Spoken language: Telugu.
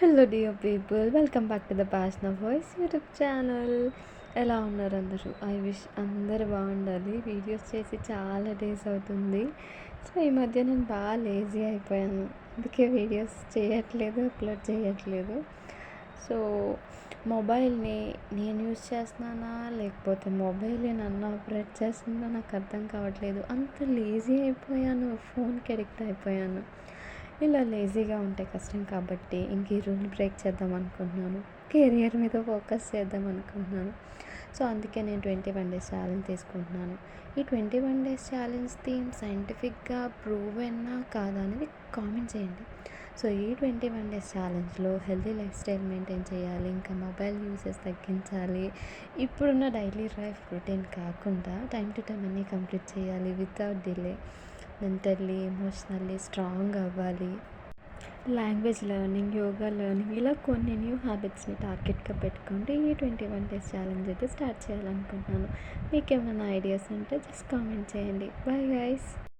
Hello dear people, welcome back to the passion of voice YouTube channel. ఎలా ఉన్నారు అందరూ? ఐ విష్ అందరు బాగుండాలి. వీడియోస్ చేసి చాలా డేస్ అవుతుంది. సో ఈ మధ్య నేను బాగా లేజీ అయిపోయాను, అందుకే వీడియోస్ చేయట్లేదు, అప్లోడ్ చేయట్లేదు. సో మొబైల్ని నేను యూజ్ చేస్తున్నానా లేకపోతే మొబైల్ని నన్ను ఆపరేట్ చేస్తుందో నాకు అర్థం కావట్లేదు. అంత లేజీ అయిపోయాను, ఫోన్కి అడిక్ట్ అయిపోయాను. ఇలా లేజీగా ఉంటే కష్టం కాబట్టి ఇంక ఈ రూల్ బ్రేక్ చేద్దాం అనుకుంటున్నాను. కెరియర్ మీద ఫోకస్ చేద్దాం అనుకుంటున్నాను. సో అందుకే నేను 21 డేస్ ఛాలెంజ్ తీసుకుంటున్నాను. ఈ 21 డేస్ ఛాలెంజ్ థీమ్ సైంటిఫిక్గా ప్రూవెన్నా కాదా అనేది కామెంట్ చేయండి. సో ఈ 21 డేస్ ఛాలెంజ్లో హెల్తీ లైఫ్ స్టైల్ మెయింటైన్ చేయాలి, ఇంకా మొబైల్ యూసెస్ తగ్గించాలి, ఇప్పుడున్న డైలీ లైఫ్ రొటీన్ కాకుండా టైం టు టైం అన్నీ కంప్లీట్ చేయాలి without delay. Mentally emotionally strong అవ్వాలి. లాంగ్వేజ్ లెర్నింగ్, యోగా లెర్నింగ్, ఇలా కొన్ని న్యూ హ్యాబిట్స్ని టార్గెట్గా పెట్టుకుంటే ఈ 21 డేస్ ఛాలెంజ్ అయితే స్టార్ట్ చేయాలనుకుంటున్నాను. మీకు ఏమైనా ఐడియాస్ ఉంటే జస్ట్ కామెంట్ చేయండి. Bye guys.